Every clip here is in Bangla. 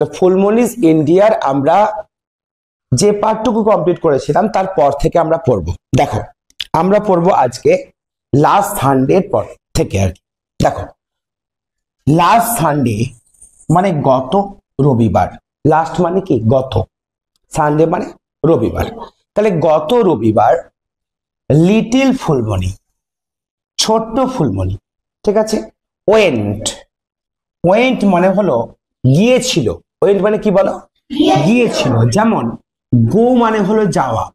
তো ফুলমনিজ ইন্ডিয়ার আমরা যে পার্টটুকু কমপ্লিট করেছিলাম তারপর থেকে আমরা পড়বো। দেখো আমরা পড়বো আজকে লাস্ট সানডের পর থেকে আর কি। দেখো লাস্ট সানডে মানে গত রবিবার, লাস্ট মানে কি গত, সানডে মানে রবিবার, তাহলে গত রবিবার লিটিল ফুলমণি, ছোট্ট ফুলমণি, ঠিক আছে। ওয়েন্ট, ওয়েন্ট মানে হলো গিয়েছিল, ওয়েন্ট মানে কি বলো, গিয়েছিল। যেমন গো মানে হলো যাওয়া,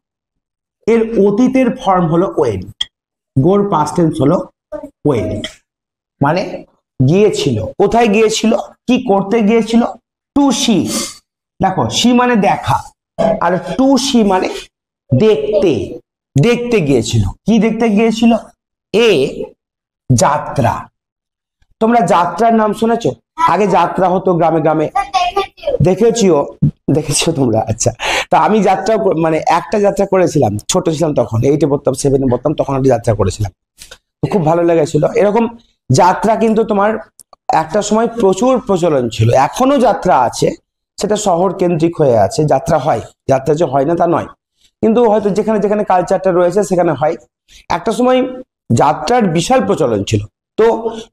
এর অতীতের ফর্ম হলো ওয়েন্ট, গোর পাস্ট টেন্স হলো ওয়েন্ট, মানে গিয়েছিল। কোথায় গিয়েছিল, কি করতে গিয়েছিল, টু সি, দেখো সি মানে দেখা, আর টু সি মানে দেখতে, দেখতে গিয়েছিল। কি দেখতে গিয়েছিল, এ যাত্রা। তোমরা যাত্রার নাম শুনেছো? আগে যাত্রা হতো গ্রামে গ্রামে, দেখেছিও, দেখেছো তোমরা? আচ্ছা, তা আমি যাত্রা মানে একটা যাত্রা করেছিলাম, ছোট ছিলাম তখন, 8-এ পড়তাম 7-এ পড়তাম, তখন একটা যাত্রা করেছিলাম, খুব ভালো লেগেছিল। এরকম যাত্রা কিন্তু তোমার একটা সময় প্রচুর প্রচলন ছিল, এখনো যাত্রা আছে, সেটা শহর কেন্দ্রিক হয়ে আছে, যাত্রা হয়, যাত্রা যে হয় না তা নয়, কিন্তু হয়তো যেখানে যেখানে কালচারটা রয়েছে সেখানে হয়। একটা সময় যাত্রার বিশাল প্রচলন ছিল। তো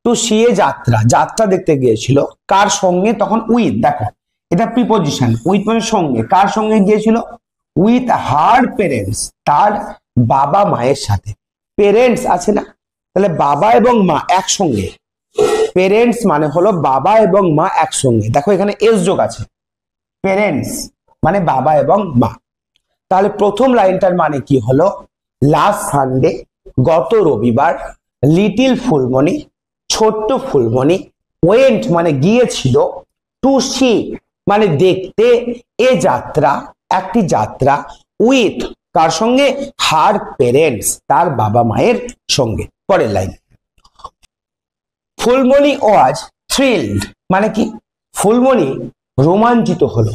টু সি এ যাত্রা, যাত্রা দেখতে গিয়েছিল কার সঙ্গে, তখন উইথ, দেখো এটা প্রিপজিশন, উইথ মানে সঙ্গে, কার সঙ্গে গিয়েছিল, উইথ হার পেরেন্টস, তার বাবা মায়ের সাথে। পেরেন্টস আছে না, তাহলে বাবা এবং মা একসঙ্গে, পেরেন্টস মানে হলো বাবা এবং মা একসঙ্গে, দেখো এখানে এস যোগ আছে, পেরেন্টস মানে বাবা এবং মা। তাহলে প্রথম লাইনটার মানে কি হলো, লাস্ট সানডে গত রবিবার, লিটিল ফুলমণি ছোট্ট ফুলমণি, ওয়েন্ট মানে গিয়েছিল, টু সি মানে দেখতে, এ যাত্রা একটি যাত্রা, উইথ কার সঙ্গে, হার পেরেন্টস তার বাবা মায়ের সঙ্গে। পরের লাইন, ফুলমণি ওয়াজ থ্রিলড মানে কি, ফুলমণি রোমাঞ্চিত হলো,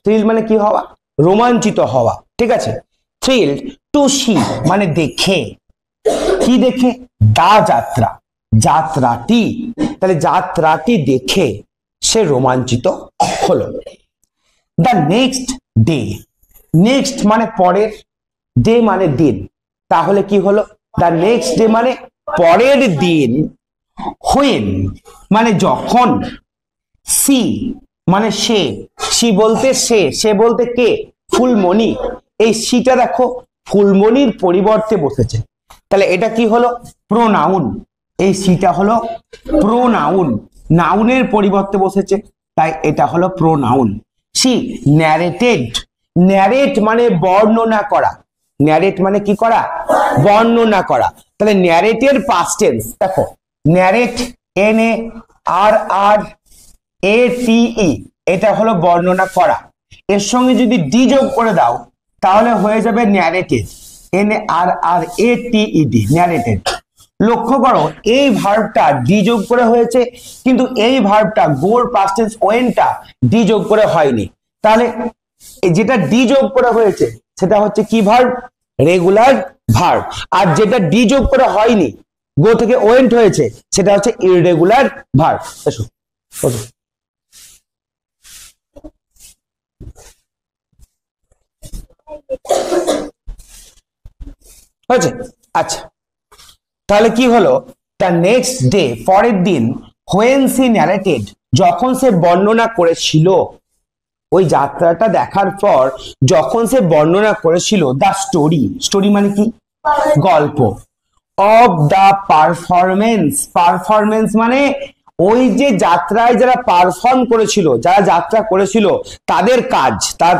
থ্রিল মানে কি হওয়া, রোমাঞ্চিত হওয়া, ঠিক আছে। থ্রিলড টু সি মানে দেখে, কি দেখে, দা যাত্রা, যাত্রাটি, তাহলে যাত্রাটি দেখে সে রোমাঞ্চিত হলো। দ্য নেক্সট ডে, নেক্সট মানে পরের, ডে মানে দিন, তাহলে কি হলো, দ্য নেক্সট ডে মানে পরের দিন, হুইন মানে যখন, সি মানে সে, সি বলতে সে, সে বলতে কে, ফুলমণি, এই সিটা দেখো ফুলমণির পরিবর্তে বসেছে, তাহলে এটা কি হলো, প্রোনাউন, এই সিটা হলো প্রোনাউন, নাউনের পরিবর্তে বসেছে, তাই এটা হলো প্রোনাউন। সি ন্যারেটেড, ন্যারেট মানে বর্ণনা করা, ন্যারেট মানে কি করা, বর্ণনা করা, তাহলে ন্যারেটের পাস্ট টেন্স দেখো, ন্যারেট NARRATE, এটা হলো বর্ণনা করা, এর সঙ্গে যদি ডি যোগ করে দাও তাহলে হয়ে যাবে ন্যারেটেড, NARRATED, ন্যারেটেড। লক্ষ্য করো এই ভার্বটা ডি যোগ করে হয়েছে, কিন্তু এই ভার্বটা গোর পাস্ট টেন্স ওয়েনটা ডি যোগ করে হয়নি, তাহলে যেটা ডি যোগ করে হয়েছে সেটা হচ্ছে কি ভার্ব, রেগুলার ভার্ব, আর যেটা ডি যোগ করে হয়নি, গো থেকে ওয়েন্ট হয়েছে, সেটা হচ্ছে ইররেগুলার ভার্ব। এসো হয়েছে, আচ্ছা তাহলে কি হলো, দ্য নেক্সট ডে পরের দিন, হোয়েন সি ন্যারেটেড যখন সে বর্ণনা করেছিল, ওই যাত্রাটা দেখার পর যখন সে বর্ণনা করেছিল, দ্য স্টোরি, স্টোরি মানে কি, গল্প, অফ দ্য পারফরমেন্স, পারফরমেন্স মানে ওই যে যাত্রায় যারা পারফর্ম করেছিল, যারা যাত্রা করেছিল তাদের কাজ,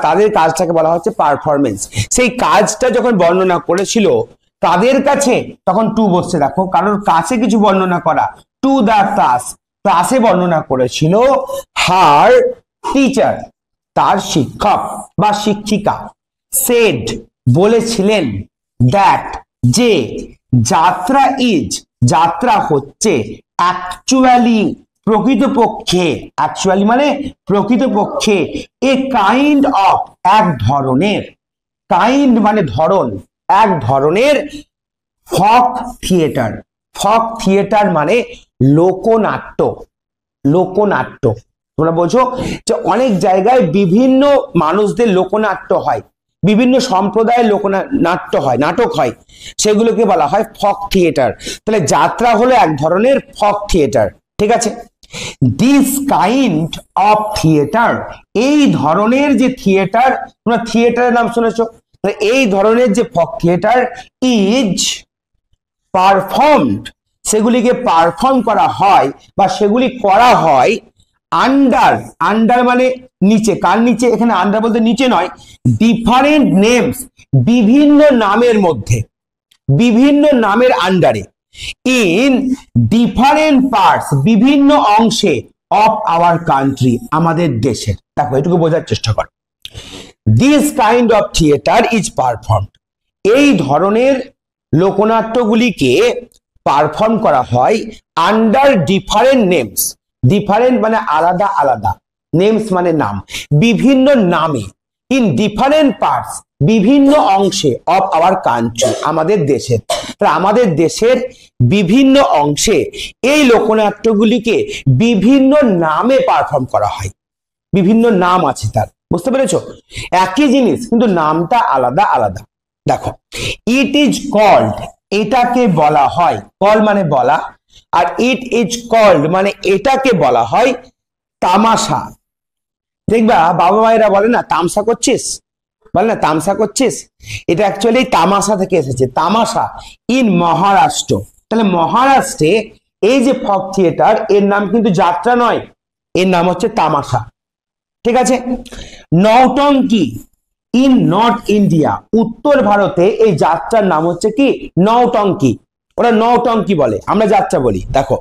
তাদের কাজটাকে বলা হচ্ছে পারফরমেন্স। সেই কাজটা যখন বর্ণনা করেছিল তাদের কাছে, তখন টু বসছে, দেখো কারোর কাছে কিছু বর্ণনা করা, টু দ্য ক্লাস, ক্লাসে বর্ণনা করেছিল, হার টিচার তার শিক্ষক বা শিক্ষিকা, সেড বলেছিলেন, দ্যাট যে, যাত্রা ইজ যাত্রা হচ্ছে, অ্যাকচুয়ালি প্রকৃতপক্ষে, অ্যাকচুয়ালি মানে প্রকৃতপক্ষে, এ কাইন্ড অফ এক ধরনের, কাইন্ড মানে ধরন, এক ধরনের ফক থিয়েটার, ফক থিয়েটার মানে লোকনাট্য, লোকনাট্য, তোমরা বোঝো যে অনেক জায়গায় বিভিন্ন মানুষদের লোকনাট্য হয়, বিভিন্ন সম্প্রদায়ের লোকনাট্য হয়, নাটক হয়, সেগুলোকে বলা হয় ফক থিয়েটার। তাহলে যাত্রা হলো এক ধরনের ফক থিয়েটার, ঠিক আছে। দিস কাইন্ড অফ থিয়েটার, এই ধরনের যে থিয়েটার, তোমরা থিয়েটারের নাম শুনেছো, এই ধরনের যে ফক থিয়েটার ইজ পারফর্মড, সেগুলিকে পারফর্ম করা হয় বা সেগুলি করা হয় আন্ডার, আন্ডার মানে নিচে, কার নিচে, এখানে আন্ডার বলতে নিচে নয়, ডিফারেন্ট নেমস, বিভিন্ন নামের মধ্যে, বিভিন্ন নামের আন্ডারে, ইন ডিফারেন্ট পার্টস, বিভিন্ন অংশে, অফ আওয়ার কান্ট্রি, আমাদের দেশের। দেখো এটুকু বোঝার চেষ্টা করো। This kind of theatre is performed, এই ধরনের লোকনাট্যগুলিকে পারফর্ম করা হয় আন্ডার ডিফারেন্ট নেমস, ডিফারেন্ট মানে আলাদা আলাদা, নেমস মানে নাম, বিভিন্ন নামে, ইন ডিফারেন্ট পার্টস, বিভিন্ন অংশে, অফ আওয়ার কান্ট্রি, আমাদের দেশের। আমাদের দেশের বিভিন্ন অংশে এই লোকনাট্যগুলিকে বিভিন্ন নামে পারফর্ম করা হয়, বিভিন্ন নাম আছে তার, বুঝতে পেরেছো? একই জিনিস কিন্তু নামটা আলাদা আলাদা। দেখো, ইট ইজ কল্ড, এটাকে বলা হয়, কল মানে বলা, আর ইট ইজ কল্ড মানে এটাকে বলা হয় তামাশা। দেখবা বাবা মায়েরা বলে না তামসা করছিস, বলে না তামসা করছিস, এটা অ্যাকচুয়ালি তামাশা থেকে এসেছে, তামাশা ইন মহারাষ্ট্র। তাহলে মহারাষ্ট্রে এই যে ফক থিয়েটার, এর নাম কিন্তু যাত্রা নয়, এর নাম হচ্ছে তামাশা, ঠিক আছে। নৌটঙ্কি ইন নর্থ ইন্ডিয়া, উত্তর ভারতে এই যাত্রার নাম হচ্ছে কি নৌটঙ্কি, ওরা নৌটঙ্কি বলে, আমরা যাত্রা বলি। দেখো,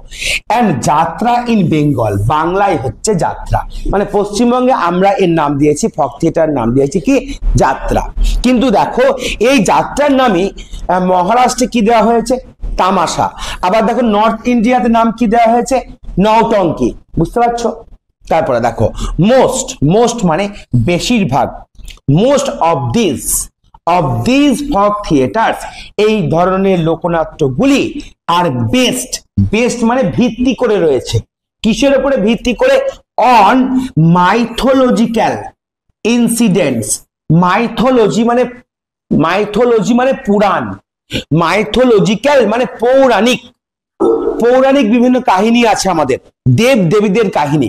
এন্ড যাত্রা ইন বেঙ্গল, বাংলায় হচ্ছে যাত্রা, মানে পশ্চিমবঙ্গে আমরা এর নাম দিয়েছি, ফক থিয়েটার নাম দিয়েছি কি যাত্রা। কিন্তু দেখো এই যাত্রার নামই মহারাষ্ট্রে কি দেওয়া হয়েছে, তামাশা। আবার দেখো নর্থ ইন্ডিয়াতে নাম কি দেওয়া হয়েছে, নৌটঙ্কি, বুঝতে পারছো? তারপরে দেখো মোস্ট, মোস্ট মানে বেশিরভাগ, মোস্ট অফ দিস ফক থিয়েটার্স, এই ধরনের লোকনাট্যগুলি আর বেস্ট, বেস্ট মানে ভিত্তি করে রয়েছে, কিসের উপরে ভিত্তি করে, অন মাইথোলজিক্যাল ইনসিডেন্টস, মাইথোলজি মানে পুরাণ, মাইথোলজিক্যাল মানে পৌরাণিক, পৌরাণিক বিভিন্ন কাহিনী আছে আমাদের, দেব দেবীদের কাহিনী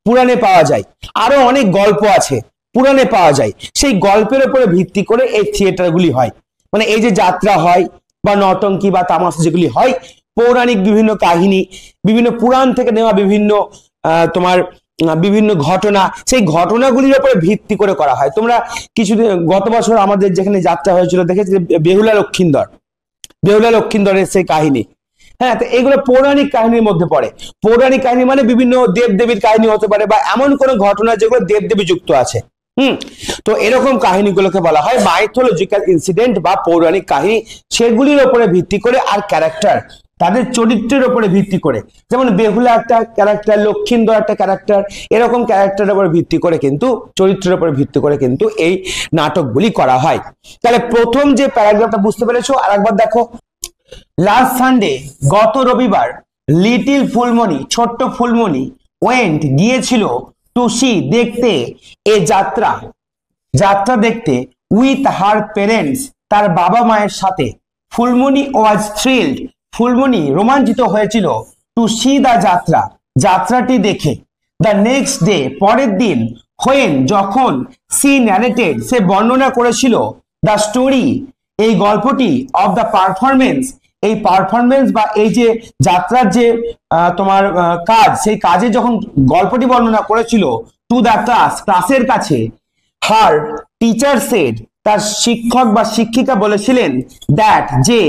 পুরাণে পাওয়া যায়, আরো অনেক গল্প আছে পুরাণে পাওয়া যায়, সেই গল্পের উপরে ভিত্তি করে এই থিয়েটারগুলি হয়। মানে এই যে যাত্রা হয় বা নটঙ্কি বা তামাশা যেগুলি হয়, পৌরাণিক বিভিন্ন কাহিনী, বিভিন্ন পুরাণ থেকে নেওয়া বিভিন্ন তোমার বিভিন্ন ঘটনা, সেই ঘটনাগুলির উপরে ভিত্তি করে করা হয়। তোমরা কিছুদিন গত বছর আমাদের যেখানে যাত্রা হয়েছিল দেখেছি, বেহুলা লক্ষিন্দরের সেই কাহিনী, হ্যাঁ, তো এগুলো পৌরাণিক কাহিনীর মধ্যে পড়ে। পৌরাণিক কাহিনী মানে বিভিন্ন দেব দেবীর কাহিনী হতে পারে বা এমন কোন ঘটনা যেগুলো দেব দেবী যুক্ত আছে। তো এরকম কাহিনীগুলোকে বলা হয় মাইথোলজিক্যাল ইনসিডেন্ট বা পৌরাণিক কাহিনী, সেগুলির উপরে ভিত্তি করে আর ক্যারেক্টার, তাদের চরিত্রের উপরে ভিত্তি করে, যেমন বেহুলা একটা ক্যারেক্টার, লক্ষিন্দর একটা ক্যারেক্টার, এরকম ক্যারেক্টারের উপর ভিত্তি করে কিন্তু, চরিত্রের উপর ভিত্তি করে কিন্তু এই নাটকগুলি করা হয়। তাহলে প্রথম যে প্যারাগ্রাফটা বুঝতে পেরেছো, আর একবার দেখো। লাস্ট সানডে, গত রবিবার, লিটিল ফুলমণি, ছোট্ট ফুলমণি, ওয়েন্ট গিয়েছিল, টু সি দেখতে, এ যাত্রা, যাত্রা দেখতে, উইথ হার পেরেন্টস, তার বাবা মায়ের সাথে। ফুলমণি ওয়াজ থ্রিলড, ফুলমণি রোমাঞ্চিত হয়েছিল, টু সি দা যাত্রা, যাত্রাটি দেখে। দ্য নেক্সট ডে, পরের দিন, হোয়েন যখন, সি ন্যারেটেড, সে বর্ণনা করেছিল, দ্য স্টোরি, এই গল্পটি, অফ দ্য পারফরমেন্স, এই পারফরমেন্স বা এই যে যাত্রার যে তোমার কাজ, সেই কাজে যখন গল্পটি বর্ণনা করেছিল, টু দ্য ক্লাস, ক্লাসের কাছে, হার টিচার সেড, তার শিক্ষক বা শিক্ষিকা বলেছিলেন, দ্যাট, যে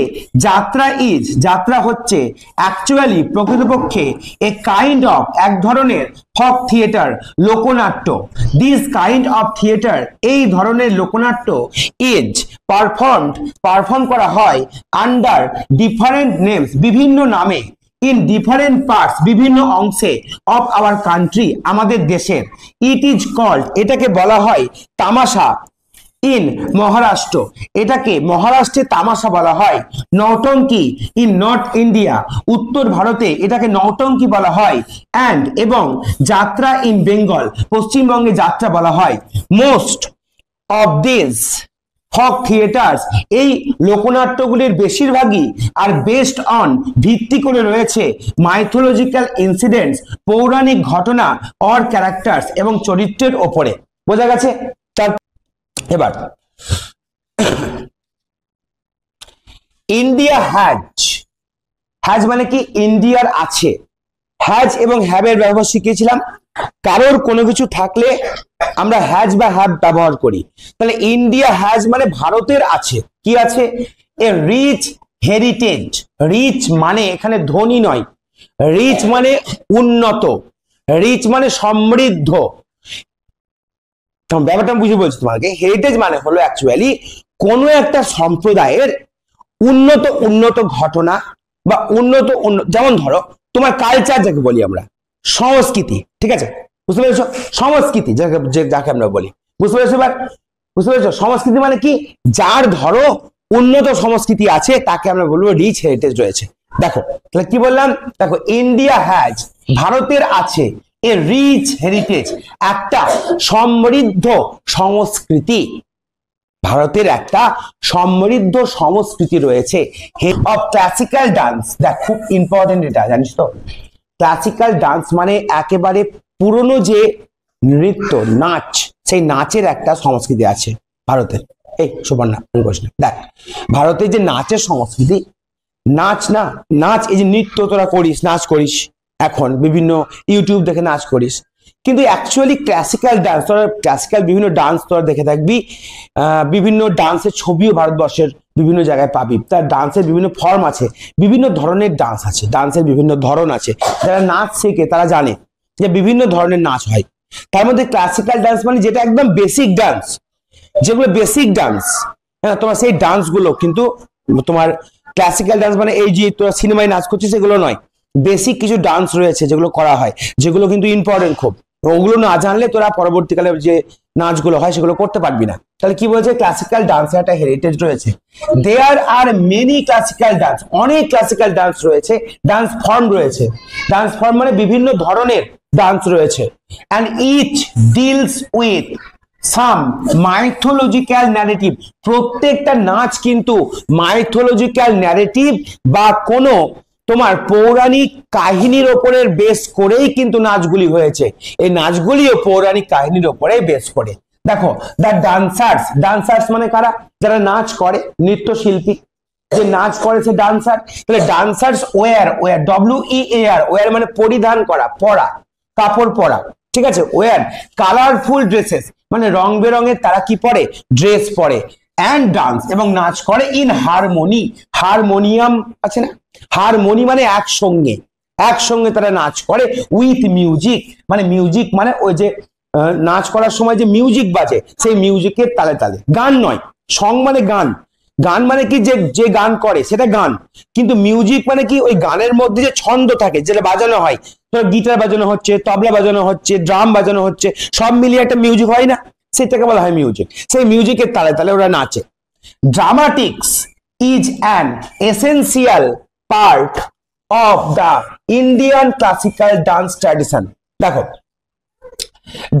যাত্রা ইজ, যাত্রা হচ্ছে, অ্যাকচুয়ালি প্রকৃতপক্ষে, এ কাইন্ড অফ, এক ধরনের, ফক থিয়েটার, লোকনাট্য। দিস কাইন্ড অফ থিয়েটার, এই ধরনের লোকনাট্য, ইজ পারফর্ম করা হয় আন্ডার ডিফারেন্ট নেমস, বিভিন্ন নামে, ইন ডিফারেন্ট পার্টস, বিভিন্ন অংশে, অফ আওয়ার কান্ট্রি, আমাদের দেশের। ইট ইজ কল্ড, এটাকে বলা হয় তামাশা, ইন মহারাষ্ট্র, এটাকে মহারাষ্ট্রে তামাশা বলা হয়। নৌটঙ্কি ইন নর্থ ইন্ডিয়া, উত্তর ভারতে এটাকে নৌটঙ্কি বলা হয়। অ্যান্ড এবং যাত্রা ইন বেঙ্গল, পশ্চিমবঙ্গে যাত্রা বলা হয়। মোস্ট অফ দিস ফক থিয়েটার্স, এই লোকনাট্যগুলির বেশিরভাগই আর বেস্ট অন ভিত্তি করে রয়েছে মাইথোলজিক্যাল ইনসিডেন্টস, পৌরাণিক ঘটনা অর ক্যারেক্টার্স এবং চরিত্রের ওপরে। বোঝা গেছে? তার এবার ইন্ডিয়া হ্যাজ, হ্যাজ মানে কি ইন্ডিয়ার আছে। হ্যাজ এবং হ্যাভের ব্যবহার শিখিয়েছিলাম। কারোর কোনো কিছু থাকলে আমরা হ্যাজ বা হ্যাভ ব্যবহার করি। তাহলে ইন্ডিয়া হ্যাজ মানে ভারতের আছে। কি আছে? A rich heritage. রিচ মানে এখানে ধনী নয়, রিচ মানে উন্নত, রিচ মানে সমৃদ্ধ। ব্যাপারটা বুঝে বলছি তোমাকে। হেরিটেজ মানে হলো অ্যাকচুয়ালি কোনো একটা সম্প্রদায়ের উন্নত উন্নত ঘটনা বা উন্নত, যেমন ধরো তোমার কালচার যাকে বলি আমরা, সংস্কৃতি, ঠিক আছে? বুঝতে পেরেছো? সংস্কৃতি যাকে আমরা বলি, বুঝতে পেরেছো? এবার বুঝতে পেরেছো? সংস্কৃতি মানে কি? যার ধরো উন্নত সংস্কৃতি আছে তাকে আমরা বলবো রিচ হেরিটেজ রয়েছে। দেখো তাহলে কি বললাম? দেখো ইন্ডিয়া হ্যাজ, ভারতের আছে, এ রিচ হেরিটেজ, একটা সমৃদ্ধ সংস্কৃতি। ভারতের একটা সমৃদ্ধ সংস্কৃতি রয়েছে। অফ ক্লাসিক্যাল ডান্স, দেখ খুব ইম্পর্টেন্ট এটা, জানিস তো? ক্লাসিক্যাল ডান্স মানে একেবারে পুরনো যে নৃত্য, নাচ, সেই নাচের একটা সংস্কৃতি আছে ভারতের। এই সুবর্ণা দেখ, ভারতের যে নাচের সংস্কৃতি, নাচ না, নাচ এই যে নৃত্য তোরা করিস, নাচ করিস, এখন বিভিন্ন ইউটিউব দেখে নাচ করিস, কিন্তু অ্যাকচুয়ালি ক্লাসিক্যাল ডান্স, তোরা ক্লাসিক্যাল বিভিন্ন ডান্স তোরা দেখে থাকবি, বিভিন্ন ডান্সের ছবিও ভারতবর্ষের বিভিন্ন জায়গায় পাবি। তার ডান্সের বিভিন্ন ফর্ম আছে, বিভিন্ন ধরনের ডান্স আছে, ডান্সের বিভিন্ন ধরন আছে। যারা নাচ শেখে তারা জানে যে বিভিন্ন ধরনের নাচ হয়। তার মধ্যে ক্লাসিক্যাল ডান্স মানে যেটা একদম বেসিক ডান্স, যেগুলো বেসিক ডান্স, হ্যাঁ, তোমার সেই ডান্সগুলো কিন্তু তোমার ক্লাসিক্যাল ডান্স মানে এই যে তোরা সিনেমায় নাচ করছিস সেগুলো নয়। বেসিক কিছু ডান্স রয়েছে যেগুলো করা হয়, যেগুলো কিন্তু ইম্পর্টেন্ট খুব। ওগুলো না জানলে তোরা পরবর্তীকালে যে নাচগুলো হয় সেগুলো করতে পারবি না। তাহলে কি বলছে? ক্লাসিক্যাল ডান্সের একটা হেরিটেজ রয়েছে। There are many classical dance, অনেক ক্লাসিক্যাল ডান্স রয়েছে, ডান্স ফর্ম রয়েছে। ডান্স ফর্ম মানে বিভিন্ন ধরনের ডান্স রয়েছে। And each deals with some mythological narrative, প্রত্যেকটা নাচ কিন্তু মাইথোলজিক্যাল ন্যারেটিভ বা কোনো তোমার পৌরাণিক কাহিনীর ওপরের বেস করেই কিন্তু নাচগুলি হয়েছে। এই নাচগুলিও পৌরাণিক কাহিনীর ওপরে বেস করে। দেখো দ্য ডান্সার্স, ডান্সার্স মানে কারা? যারা নাচ করে, নৃত্যশিল্পী যে নাচ করে সে ডান্সার। তাহলে dancers wear, wear WEAR, wear মানে পরিধান করা, পরা, কাপড় পরা, ঠিক আছে? ওয়্যার কালারফুল ড্রেসেস মানে রং বেরঙের তারা কি পরে? ড্রেস পরে। অ্যান্ড ডান্স এবং নাচ করে ইন হারমোনি, হারমোনিয়াম আছে না, হারমোনি মানে একসঙ্গে, একসঙ্গে তারা নাচ করে। উইথ মিউজিক মানে মিউজিক মানে ওই যে নাচ করার সময় যে মিউজিক বাজে সেই মিউজিকের তালে তালে। গান নয়, সং মানে গান, গান মানে কি যে গান করে সেটা গান, কিন্তু মিউজিক মানে কি ওই গানের মধ্যে যে ছন্দ থাকে যেটা বাজানো হয়, ধরো গিটার বাজানো হচ্ছে, তবলা বাজানো হচ্ছে, ড্রাম বাজানো হচ্ছে, সব মিলিয়ে একটা মিউজিক হয় না, সেটাকে বলা হয় মিউজিক। সেই মিউজিকের তালে তালে ওরা নাচে। ড্রামাটিক্স is an essential part of the Indian classical dance tradition. দেখো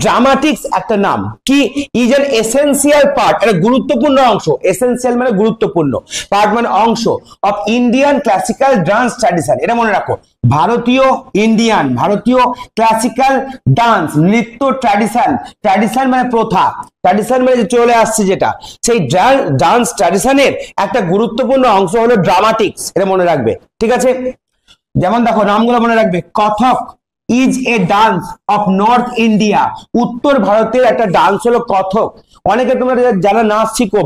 ড্রামাটিক্স একটা নাম কি? ইজ এন এসেন্সিয়াল পার্ট, একটা গুরুত্বপূর্ণ অংশ। এসেন্সিয়াল মানে গুরুত্বপূর্ণ, পার্ট মানে অংশ, of Indian classical dance tradition. এটা মনে রাখো, ভারতীয় ইন্ডিয়ান, ভারতীয় ক্লাসিক্যাল ডান্স নৃত্য ট্র্যাডিশন। ট্র্যাডিশন মানে প্রথা, ট্র্যাডিশন মানে চলে আসছে যেটা, সেই ডান্স ট্র্যাডিশনের একটা গুরুত্বপূর্ণ অংশ হলো ড্রামাটিক্স। এটা মনে রাখবে, ঠিক আছে? যেমন দেখো নামগুলো মনে রাখবে। Kathak is a dance of north India, উত্তর ভারতের একটা ডান্স হলো কথক। অনেকে তোমরা যারা নাচ শিখো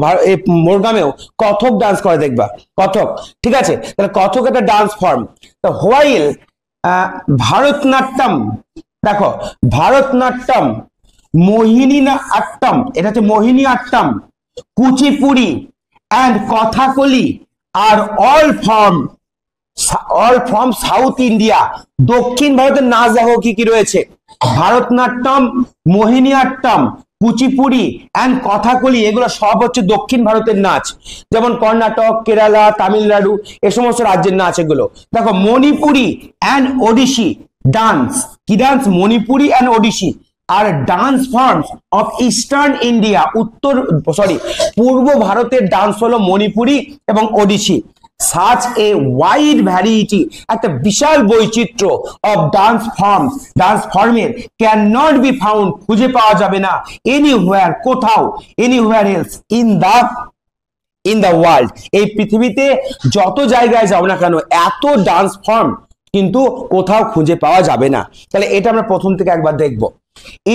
মোরগামেও কথক ডান্স করে দেখবা, কথক, ঠিক আছে? তাহলে কথক একটা ডান্স ফর্ম। তো হোয়াইল ভারতনাট্যম, দেখো ভারতনাট্যম, মোহিনী আট্টম, এটা হচ্ছে মোহিনী আট্টম, কুচিপুড়ি অ্যান্ড কথাকলি আর অল ফ্রম সাউথ ইন্ডিয়া। দক্ষিণ ভারতের নাচ দেখো কি কি রয়েছে? ভারতনাট্যম, মোহিনী আট্টম, কুচিপুড়ি অ্যান্ড কথাকলি এগুলো সব হচ্ছে দক্ষিণ ভারতের নাচ, যেমন কর্ণাটক, কেরালা, তামিলনাড়ু এ সমস্ত রাজ্যের নাচ এগুলো। দেখো মণিপুরি অ্যান্ড ওডিসি ডান্স, কি dance? Manipuri and Odissi are dance forms of eastern India, পূর্ব ভারতের ডান্স হলো মণিপুরি এবং Odissi. Such a wide variety, একটা বিশাল বৈচিত্র্য অফ ডান্স ফর্মের ক্যান নট বি ফাউন্ড, খুঁজে পাওয়া যাবে না এনিহোয়ার, কোথাও, anywhere else in the world, এই পৃথিবীতে যত জায়গায় যাও না কেন এত ডান্স ফর্ম কিন্তু কোথাও খুঁজে পাওয়া যাবে না। তাহলে এটা আমরা প্রথম থেকে একবার দেখব।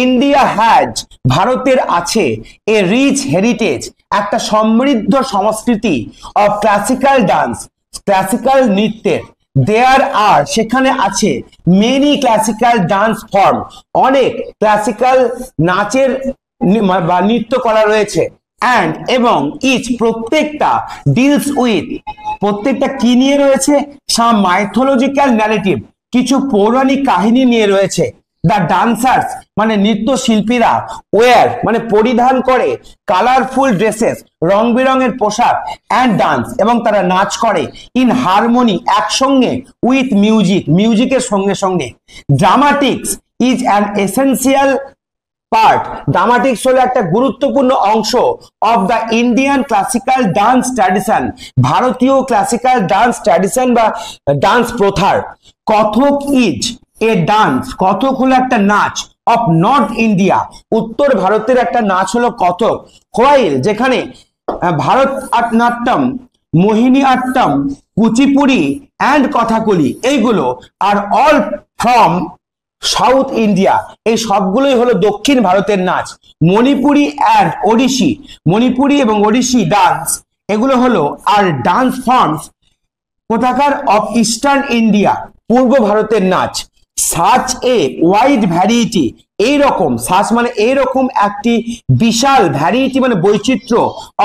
ইন্ডিয়া হ্যাজ, ভারতের আছে এ রিচ হেরিটেজ, একটা সমৃদ্ধ সংস্কৃতি অফ ক্লাসিক্যাল ডান্স, ক্লাসিক্যাল নৃত্যের। দেয়ার আর, সেখানে আছে মেনি ক্লাসিক্যাল ডান্স ফর্ম, অনেক ক্লাসিক্যাল নাচের বা নৃত্য করা রয়েছে। অ্যান্ড এবং ইচ, প্রত্যেকটা ডিলস উইথ, প্রত্যেকটা কি নিয়ে রয়েছে? সাম মাইথোলজিক্যাল ন্যারেটিভ, কিছু পৌরাণিক কাহিনী নিয়ে রয়েছে। দ্য ডান্সার্স মানে নৃত্যশিল্পীরা, ওয়ার মানে পরিধান করে, কালারফুল ড্রেসেস রং বেরঙের পোশাক, অ্যান্ড ডান্স এবং তারা নাচ করে, ইন হারমোনি একসঙ্গে, উইথ মিউজিক মিউজিকের সঙ্গে সঙ্গে। ড্রামাটিক্স ইজ অ্যান এসেন্সিয়াল পার্ট, ড্রামাটিক্স হলো একটা গুরুত্বপূর্ণ অংশ of the Indian classical dance tradition, ভারতীয় ক্লাসিক্যাল ডান্স ট্র্যাডিশন বা ডান্স প্রথার। কথক ইজ এ ডান্স, কথক হলো একটা নাচ, অফ নর্থ ইন্ডিয়া, উত্তর ভারতের একটা নাচ হলো কথক। হোয়াইল, যেখানে ভারতনাট্যম, মোহিনী আট্টম, কুচিপুড়ি অ্যান্ড কথাকলি এইগুলো আর অল ফ্রম সাউথ ইন্ডিয়া, এই সবগুলোই হলো দক্ষিণ ভারতের নাচ। মণিপুরি অ্যান্ড ওডিসি, মণিপুরি এবং ওডিসি ডান্স এগুলো হলো আর ডান্স ফর্মস কোথাকার? অফ ইস্টার্ন ইন্ডিয়া, পূর্ব ভারতের নাচ। সাচ এ ওয়াইড ভ্যারিয়েটি, এইরকম, সাচ মানে এইরকম একটি বিশাল, ভ্যারিয়েটি মানে বৈচিত্র্য,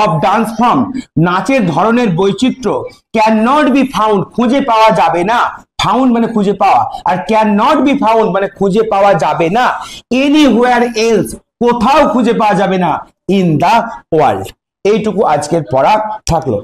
অফ ডান্স ফর্ম নাচের ধরনের বৈচিত্র্য, ক্যান নট বি ফাউন্ড খুঁজে পাওয়া যাবে না, ফাউন্ড মানে খুঁজে পাওয়া, আর ক্যান নট বি ফাউন্ড মানে খুঁজে পাওয়া যাবে না, এনিহোয়ার এলস কোথাও খুঁজে পাওয়া যাবে না, ইন দা ওয়ার্ল্ড। এইটুকু আজকের পড়া থাকলো।